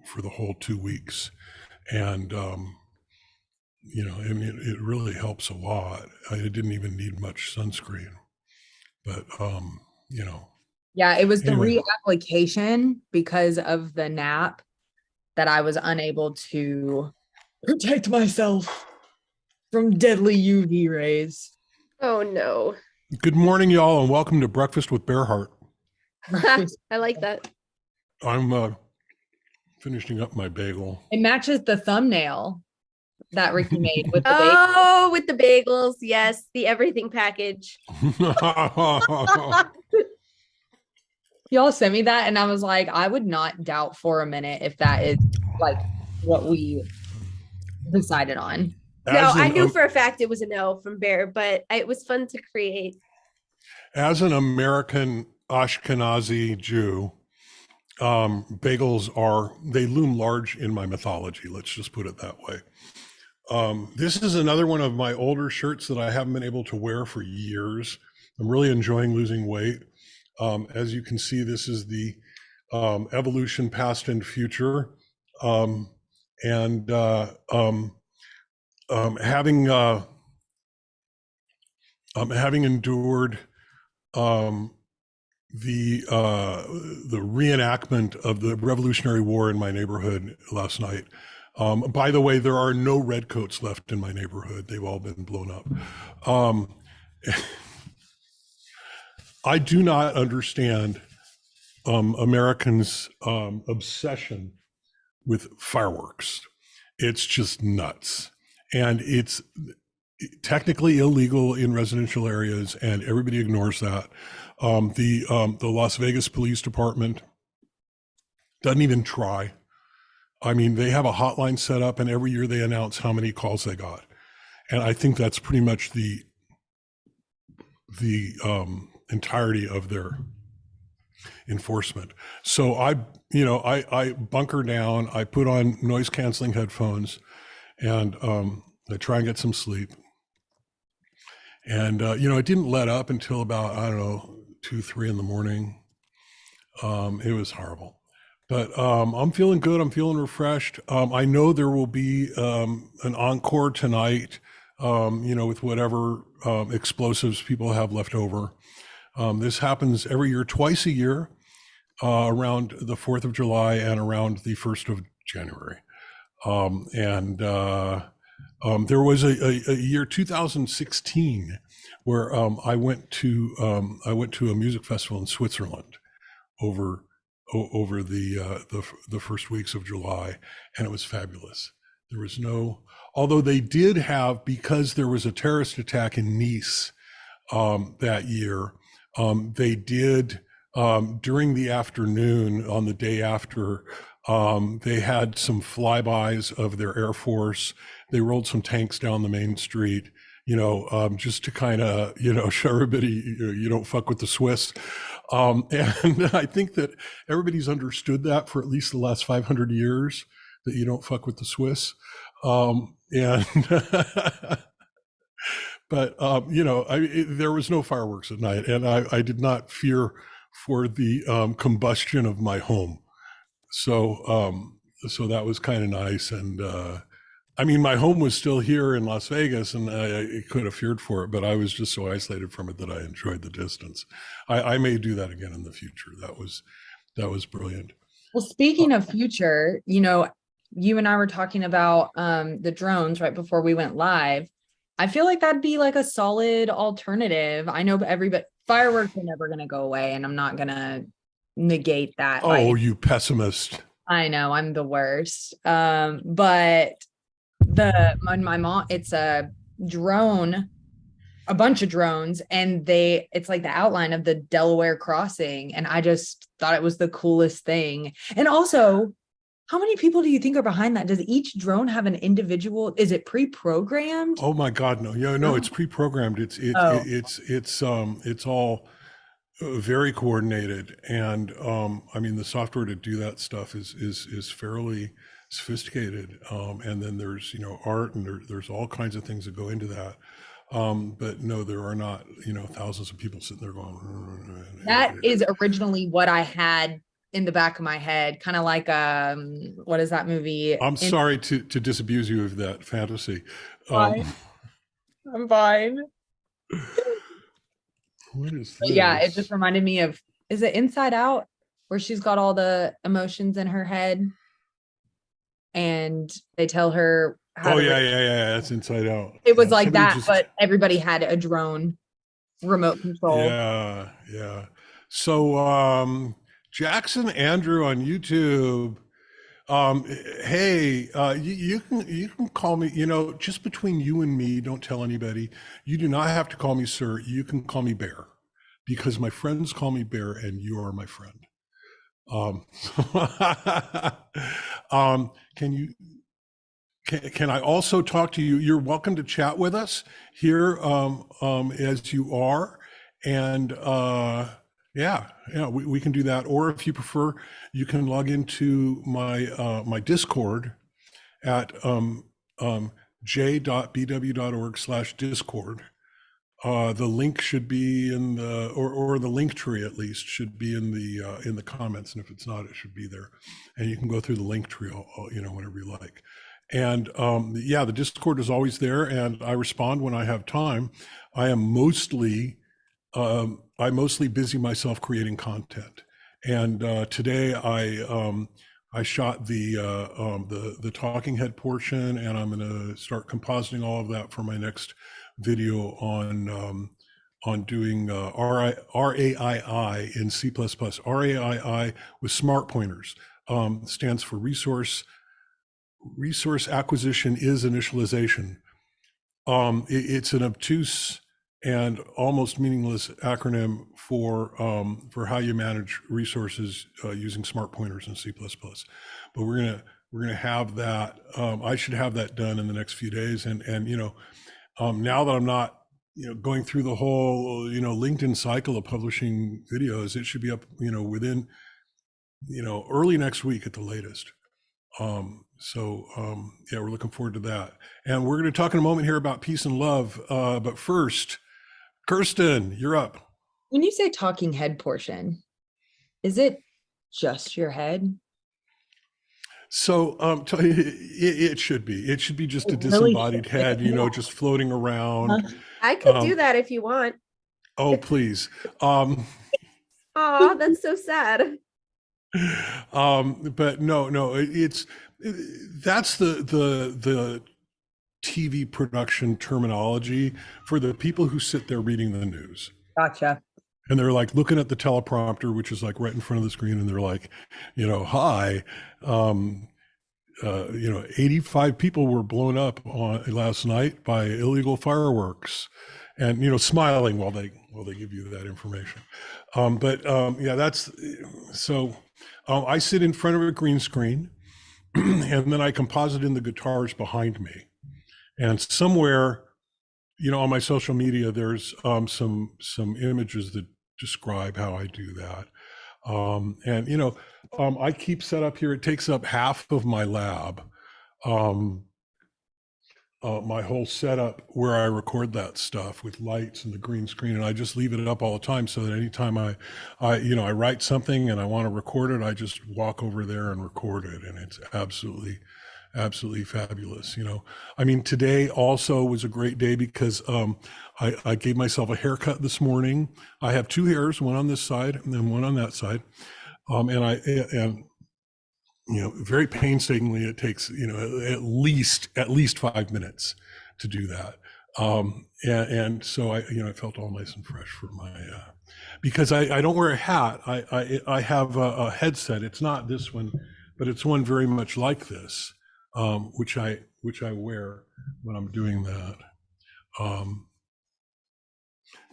for the whole 2 weeks. And, and it really helps a lot. I didn't even need much sunscreen, but, Yeah, it was the anyway. reapplication because of the nap that I was unable to protect myself from deadly UV rays. Oh no. Good morning, y'all, and welcome to Breakfast with BearHeart. I like that. I'm finishing up my bagel. It matches the thumbnail that Ricky made with the bagels. With the bagels. Yes, the everything package. Y'all sent me that, and I was like, I would not doubt for a minute if that is like what we decided on. No, I knew for a fact it was a no from Bear, but it was fun to create. As an American Ashkenazi Jew, bagels they loom large in my mythology. Let's just put it that way. This is another one of my older shirts that I haven't been able to wear for years. I'm really enjoying losing weight. As you can see, this is the evolution, past and future. Having endured the reenactment of the Revolutionary War in my neighborhood last night. By the way, there are no redcoats left in my neighborhood. They've all been blown up. I do not understand Americans' obsession with fireworks. It's just nuts. And it's technically illegal in residential areas, and everybody ignores that. The Las Vegas Police Department doesn't even try. I mean, they have a hotline set up, and every year they announce how many calls they got. And I think that's pretty much the entirety of their enforcement. So I bunker down, I put on noise canceling headphones, and I try and get some sleep. And, it didn't let up until about, 2, 3 in the morning. It was horrible. But I'm feeling good. I'm feeling refreshed. I know there will be an encore tonight, with whatever explosives people have left over. This happens every year, twice a year, around the 4th of July and around the 1st of January. There was a year 2016 where I went to a music festival in Switzerland over the first weeks of July, and it was fabulous. There was although they did have, because there was a terrorist attack in Nice that year, they did during the afternoon on the day after, they had some flybys of their Air Force. They rolled some tanks down the main street, just to kind of, show everybody you don't fuck with the Swiss. And I think that everybody's understood that for at least the last 500 years, that you don't fuck with the Swiss. But there was no fireworks at night, and I did not fear for the combustion of my home. So that was kind of nice. And my home was still here in Las Vegas, and I could have feared for it, but I was just so isolated from it that I enjoyed the distance. I may do that again in the future. That was brilliant. Well, speaking of future, you and I were talking about the drones right before we went live. I feel like that'd be like a solid alternative. I know fireworks are never going to go away, and I'm not going to negate that. Oh, you pessimist. I know, I'm the worst. But my mom, it's a drone, a bunch of drones, and it's like the outline of the Delaware crossing. And I just thought it was the coolest thing. And also, how many people do you think are behind that? Does each drone have an individual? Is it pre-programmed? Oh my God, no. Yeah, no, it's pre-programmed. It's all very coordinated, and the software to do that stuff is fairly sophisticated. And then there's art, and there's all kinds of things that go into that. But no, there are not thousands of people sitting there going. That is originally what I had in the back of my head, kind of like what is that movie? I'm sorry to disabuse you of that fantasy. Fine. I'm fine. What is But yeah, it this? just reminded me of, is it Inside Out, where she's got all the emotions in her head and they tell her how Oh to yeah. That's Inside Out. it was Yeah, like somebody that, just but everybody had a drone remote control. yeah. So Jackson Andrew on YouTube. Hey, you can call me, just between you and me, don't tell anybody. You do not have to call me sir. You can call me Bear because my friends call me Bear and you are my friend. Um, can you can I also talk to you? You're welcome to chat with us here as you are. And we can do that. Or if you prefer, you can log into my Discord at j.bw.org/discord. The link should be in or the link tree at least should be in the comments, and if it's not, it should be there. And you can go through the link tree, whenever you like. And the Discord is always there, and I respond when I have time. I mostly busy myself creating content, and today I shot the talking head portion, and I'm going to start compositing all of that for my next video on doing RAII in C++. RAII with smart pointers stands for resource acquisition is initialization. It's an obtuse and almost meaningless acronym for how you manage resources using smart pointers in C++. But we're gonna have that. I should have that done in the next few days. And now that I'm not going through the whole LinkedIn cycle of publishing videos, it should be up within early next week at the latest. We're looking forward to that. And we're going to talk in a moment here about peace and love. But first, Kirsten, you're up. When you say talking head portion, is it just your head? So it should be. It should be just a It really disembodied should. head, just floating around. I could do that if you want. Oh, please. Oh, that's so sad. But no, that's the TV production terminology for the people who sit there reading the news. Gotcha. And they're like looking at the teleprompter, which is like right in front of the screen, and they're like, hi, 85 people were blown up last night by illegal fireworks, and smiling while they give you that information. That's so. I sit in front of a green screen, and then I composite in the guitars behind me, and somewhere, on my social media, there's some images that describe how I do that. I keep set up here. It takes up half of my lab, my whole setup where I record that stuff with lights and the green screen, and I just leave it up all the time so that anytime I write something and I want to record it, I just walk over there and record it, and it's absolutely fabulous. Today also was a great day because I gave myself a haircut this morning. I have two hairs, one on this side and then one on that side. Very painstakingly, it takes, at least 5 minutes to do that. So I felt all nice and fresh for my, because I don't wear a hat. I have a headset. It's not this one, but it's one very much like this. Which I wear when I'm doing that.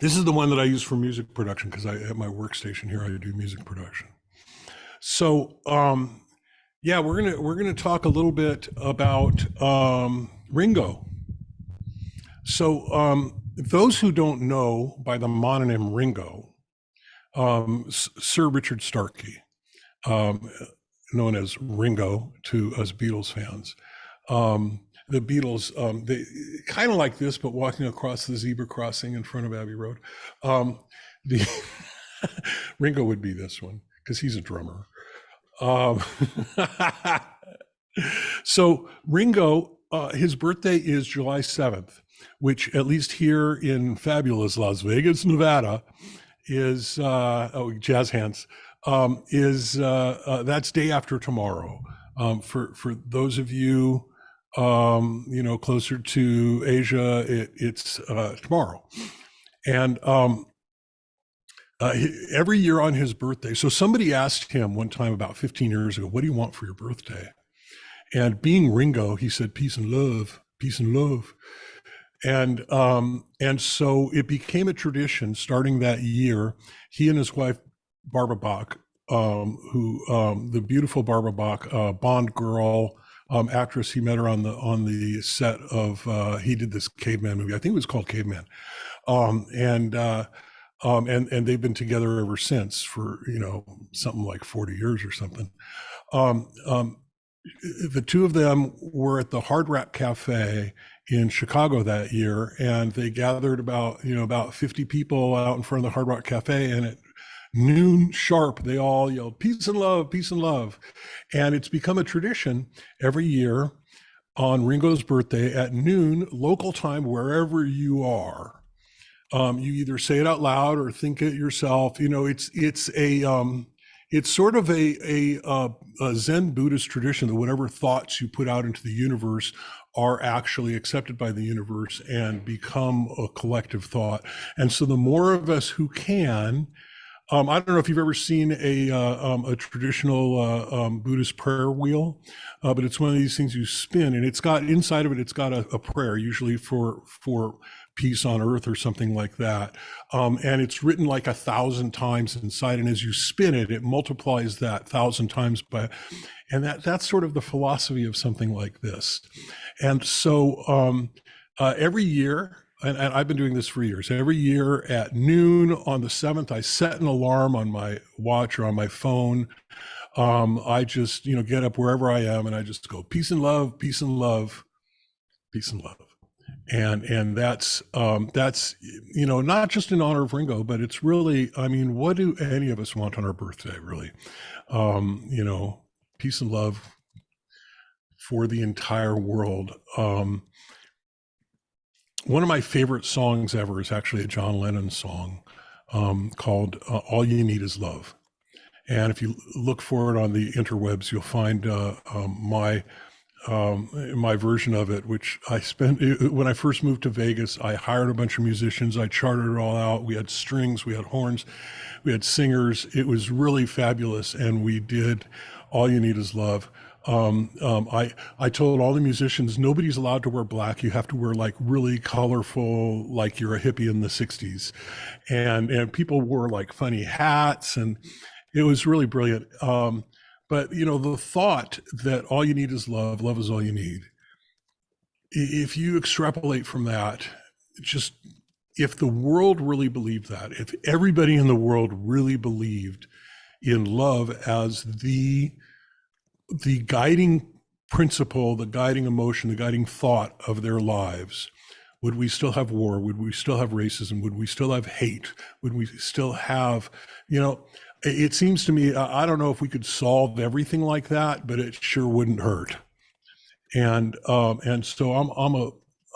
This is the one that I use for music production because at my workstation here I do music production. So we're gonna talk a little bit about Ringo. So those who don't know by the mononym Ringo, Sir Richard Starkey, known as Ringo to us Beatles fans. The Beatles, they kind of like this, but walking across the zebra crossing in front of Abbey Road. Ringo would be this one because he's a drummer. Um, so Ringo, his birthday is July 7th, which at least here in fabulous Las Vegas, Nevada, is jazz hands is that's day after tomorrow. For those of you closer to Asia, it's tomorrow, and every year on his birthday. So somebody asked him one time about 15 years ago, "What do you want for your birthday?" And being Ringo, he said, "Peace and love, peace and love." And so it became a tradition starting that year. He and his wife, Barbara Bach, the beautiful Barbara Bach, Bond girl, actress. He met her on the set of he did this caveman movie. I think it was called Caveman. And they've been together ever since for something like 40 years or something. The two of them were at the Hard Rock Cafe in Chicago that year, and they gathered about 50 people out in front of the Hard Rock Cafe, and at noon sharp, they all yelled, "Peace and love, peace and love." And it's become a tradition every year on Ringo's birthday at noon, local time, wherever you are. You either say it out loud or think it yourself. It's sort of a Zen Buddhist tradition that whatever thoughts you put out into the universe are actually accepted by the universe and become a collective thought. And so the more of us who can, I don't know if you've ever seen a traditional Buddhist prayer wheel, but it's one of these things you spin, and it's got inside of it, it's got a prayer, usually for peace on earth or something like that. And it's written like 1,000 times inside. And as you spin it, it multiplies that 1,000 times and that's sort of the philosophy of something like this. And so every year, and I've been doing this for years, every year at noon on the 7th, I set an alarm on my watch or on my phone. I just, get up wherever I am and I just go, peace and love, peace and love, peace and love. And that's not just in honor of Ringo, but it's really, what do any of us want on our birthday, really? Peace and love for the entire world. One of my favorite songs ever is actually a John Lennon song called "All You Need Is Love." And if you look for it on the interwebs, you'll find my version of it, which I spent when I first moved to Vegas. I hired a bunch of musicians. I charted it all out. We had strings, we had horns, we had singers. It was really fabulous. And we did "All You Need Is Love." I told all the musicians, nobody's allowed to wear black. You have to wear like really colorful, like you're a hippie in the 60s. And people wore like funny hats, and it was really brilliant. But the thought that all you need is love, love is all you need. If you extrapolate from that, just if the world really believed that, if everybody in the world really believed in love as the guiding principle, the guiding emotion, the guiding thought of their lives, would we still have war? Would we still have racism? Would we still have hate? Would we still have, it seems to me, I don't know if we could solve everything like that, but it sure wouldn't hurt. And so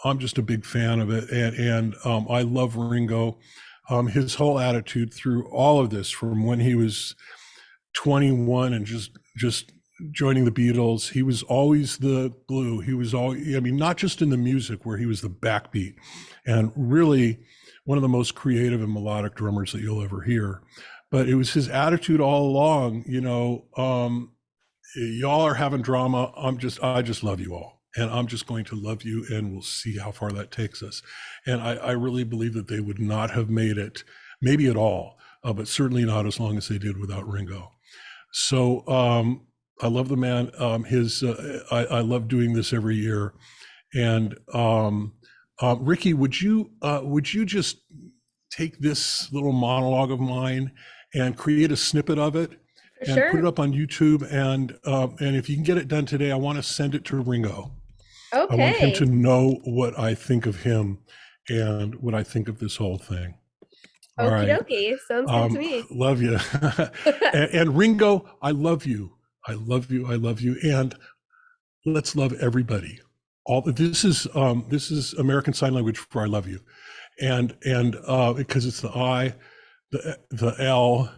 I'm just a big fan of it, and I love Ringo. His whole attitude through all of this, from when he was 21 and just joining the Beatles, he was always the glue. He was always, not just in the music where he was the backbeat, and really one of the most creative and melodic drummers that you'll ever hear. But it was his attitude all along, y'all are having drama. I just love you all. And I'm just going to love you, and we'll see how far that takes us. And I really believe that they would not have made it, maybe at all, but certainly not as long as they did without Ringo. So I love the man. I love doing this every year. And Ricky, would you just take this little monologue of mine and create a snippet of it and put it up on YouTube? And if you can get it done today, I want to send it to Ringo. Okay. I want him to know what I think of him and what I think of this whole thing. All right. Okie dokie. Sounds good to me. Love you. and Ringo, I love you. I love you. I love you. And let's love everybody. All this is American Sign Language for I love you. And because it's the I, the L,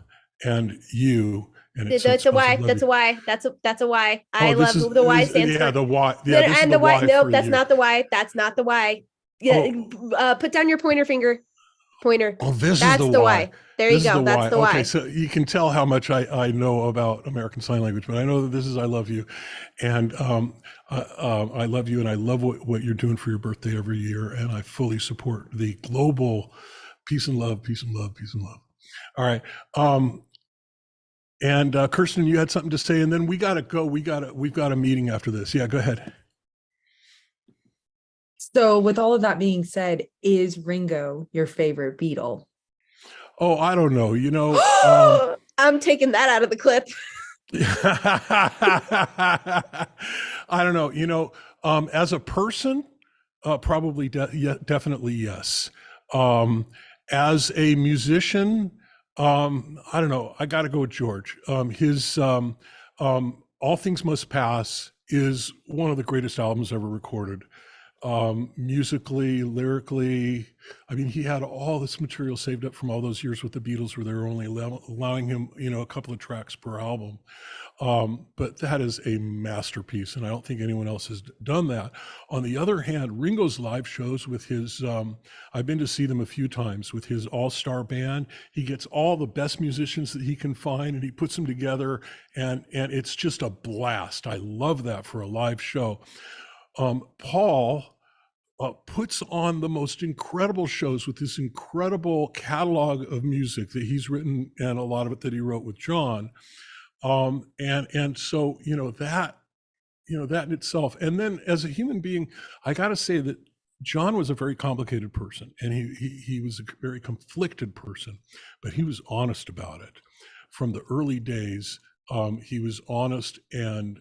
and you, and it That's a spells I Y. love That's a you. Y. That's a Y. Oh, I love the Y stands yeah, for the Y. Yeah, this is and the the Y. Y Nope, for that's you. not the Y. That's not the Y. Yeah, put down your pointer finger. Pointer. Oh, this is That's the the Y. Y. There This you is the go. That's Y. the Okay, Y. so you can tell how much I know about American Sign Language, but I know that this is I love you, and I love you, and I love what you're doing for your birthday every year, and I fully support the global peace and love, peace and love, peace and love. All right, and Kirsten, you had something to say, and then we gotta go. We've got a meeting after this. Yeah, go ahead. So with all of that being said, is Ringo your favorite Beatle? Oh, I don't know. I'm taking that out of the clip. I don't know. As a person, probably definitely yes. As a musician, I don't know. I got to go with George. His All Things Must Pass is one of the greatest albums ever recorded. Musically, lyrically, I mean, he had all this material saved up from all those years with the Beatles where they were only allowing him, a couple of tracks per album. But that is a masterpiece, and I don't think anyone else has done that. On the other hand, Ringo's live shows with his, I've been to see them a few times with his all-star band. He gets all the best musicians that he can find, and he puts them together, and it's just a blast. I love that for a live show. Paul puts on the most incredible shows with this incredible catalog of music that he's written, and a lot of it that he wrote with John. And so that in itself. And then as a human being, I got to say that John was a very complicated person, and he was a very conflicted person, but he was honest about it from the early days. He was honest and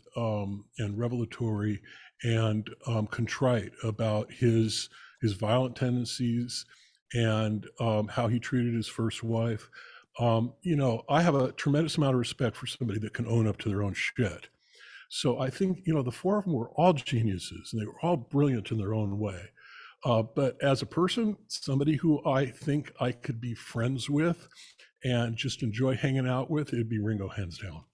revelatory and contrite about his violent tendencies and how he treated his first wife. I have a tremendous amount of respect for somebody that can own up to their own shit. So I think, the four of them were all geniuses, and they were all brilliant in their own way. But as a person, somebody who I think I could be friends with and just enjoy hanging out with, it'd be Ringo, hands down.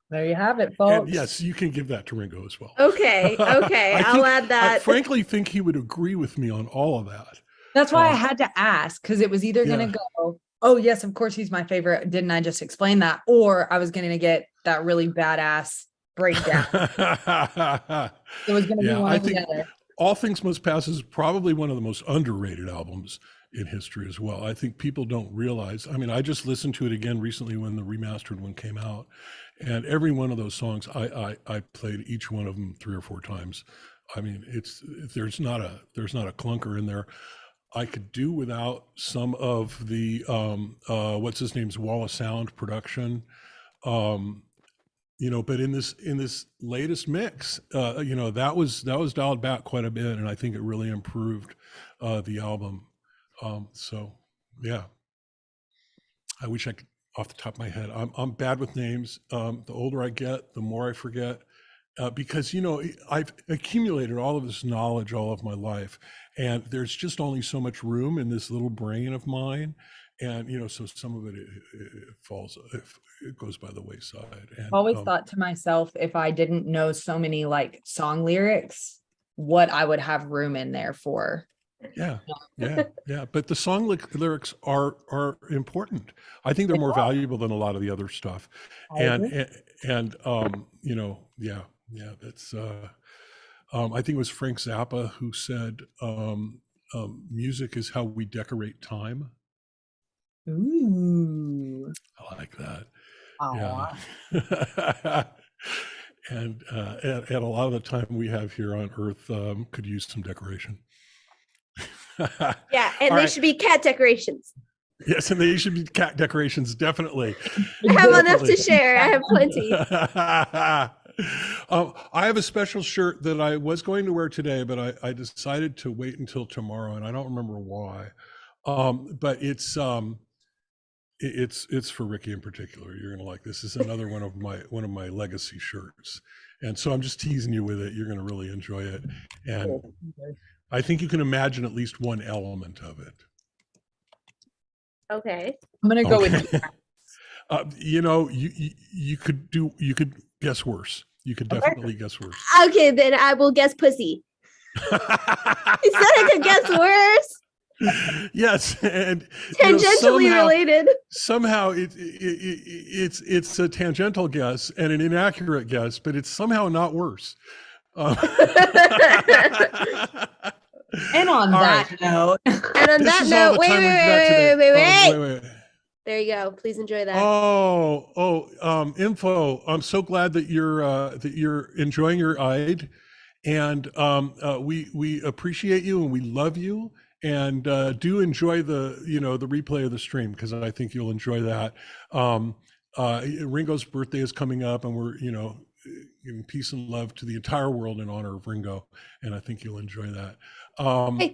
There you have it, folks. And yes, you can give that to Ringo as well. Okay. I'll add that. I frankly think he would agree with me on all of that. That's why I had to ask, because it was either going Yeah. to go, oh, yes, of course he's my favorite. Didn't I just explain that? Or I was going to get that really badass breakdown. It was going to be one or the other. All Things Must Pass is probably one of the most underrated albums in history as well. I think people don't realize. I mean, I just listened to it again recently when the remastered one came out, and every one of those songs, I played each one of them 3 or 4 times. I mean, there's not a clunker in there. I could do without some of the what's his name's Wall of Sound production. But in this latest mix, that was dialed back quite a bit, and I think it really improved the album. So yeah, I wish I could off the top of my head. I'm bad with names. The older I get, the more I forget, because I've accumulated all of this knowledge all of my life, and there's just only so much room in this little brain of mine. And so some of it falls, it goes by the wayside. And Always thought to myself, if I didn't know so many like song lyrics, what I would have room in there for. Yeah. But the song lyrics are important. I think they're more valuable than a lot of the other stuff. And that's. I think it was Frank Zappa who said, "Music is how we decorate time." Ooh, I like that. aww. Yeah. And a lot of the time we have here on Earth could use some decoration. Yeah, and they should be cat decorations. Yes, and they should be cat decorations, definitely. I have enough to share. I have plenty. I have a special shirt that I was going to wear today, but I decided to wait until tomorrow, and I don't remember why. But it's it's for Ricky in particular. You're gonna like this. This is another one of my legacy shirts, and so I'm just teasing you with it. You're gonna really enjoy it, and I think you can imagine at least one element of it. Okay. I'm gonna go Okay. with You know, you could guess worse. You could Okay. definitely guess worse. Okay, then I will guess pussy. He said I could guess worse. Yes, and you know, Tangentially related. somehow it's a tangential guess and an inaccurate guess, but it's somehow not worse. And on All that right. note, And on This that is all note, the wait, time we've got wait, today. wait, wait, Oh, wait, wait. There you go. Please enjoy that. Info. I'm so glad that you're enjoying your Eid, and we appreciate you and we love you, and do enjoy the the replay of the stream, because I think you'll enjoy that. Ringo's birthday is coming up, and we're giving peace and love to the entire world in honor of Ringo, and I think you'll enjoy that. Hey.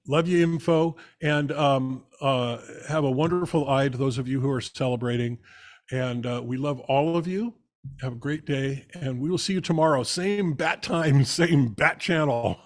Love you, Info, and have a wonderful Eid, those of you who are celebrating, and we love all of you. Have a great day, and we will see you tomorrow. Same bat time, same bat channel.